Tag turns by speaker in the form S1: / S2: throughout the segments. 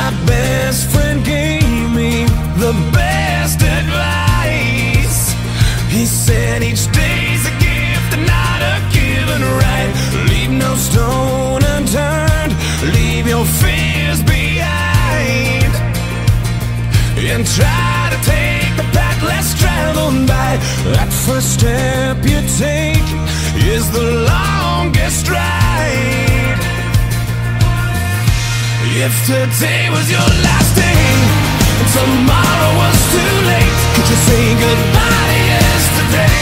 S1: My best friend gave me the best advice. He said each day's a gift and not a given right. Leave no stone unturned, leave your fears behind, and try to take the path less traveled by. That first step you take is the longest ride. If today was your last day and tomorrow was too late, could you say goodbye to yesterday?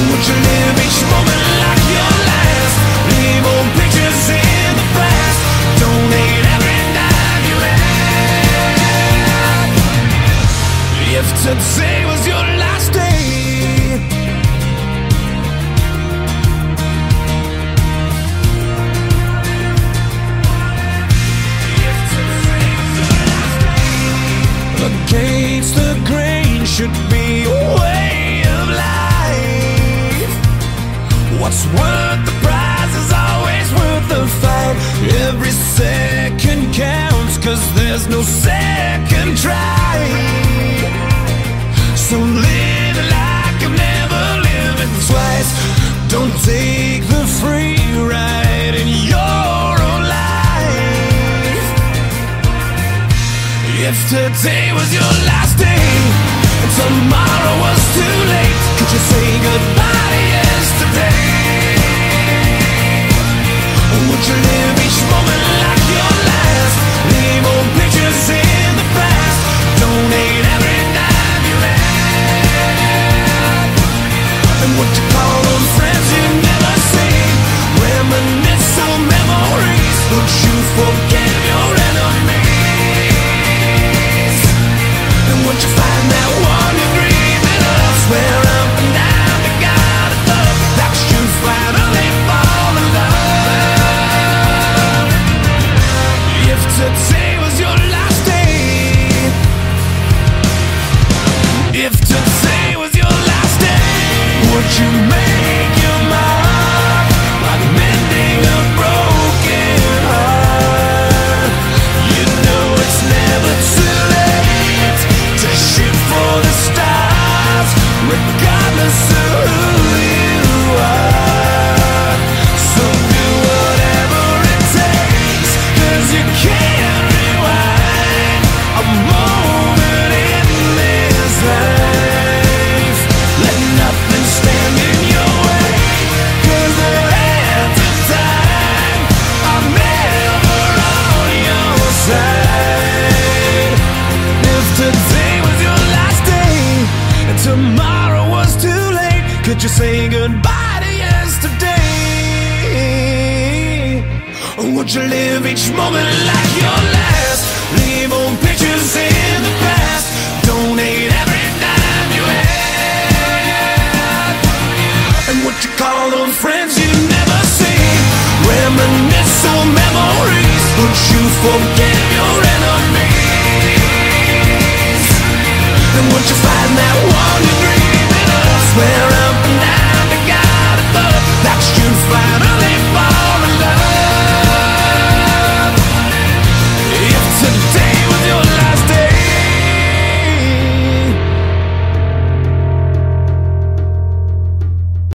S1: Would you live each moment like your last? Leave old pictures in the past, donate every dime you had. If today was your last day, against the grain should be a way of life. What's worth the prize is always worth the fight. Every second counts, 'cause there's no second try. So live like you've never lived twice. Don't take the free ride in your own life. If today was your last day and tomorrow was too late, could you say goodbye to yesterday? Would you live each moment like your last? Leave old pictures in the past, donate every dime you had. And would you call those friends you never see? Reminisce on memories. Would you forgive your enemies? And would you find that one you're dreaming of? Swear up and down to God above that you finally fall in love. If today was your last day, if today was your last day, would you make your mark like mending a broken heart? You know it's never too late to shoot for the stars, regardless of who you are. So do whatever it takes, 'cause you can't rewind a moment in this life. Let nothing stand in your way, 'cause the hands of time are never on your side. If today was your last day and tomorrow was too late, could you say goodbye to yesterday? Or would you live each moment like your last? Leave old pictures in the past, donate every dime you had. And would you call those friends you never see? Reminisce on memories. Would you forgive your enemies? And would you find that one you're dreaming of? Swear up and down to God above that you finally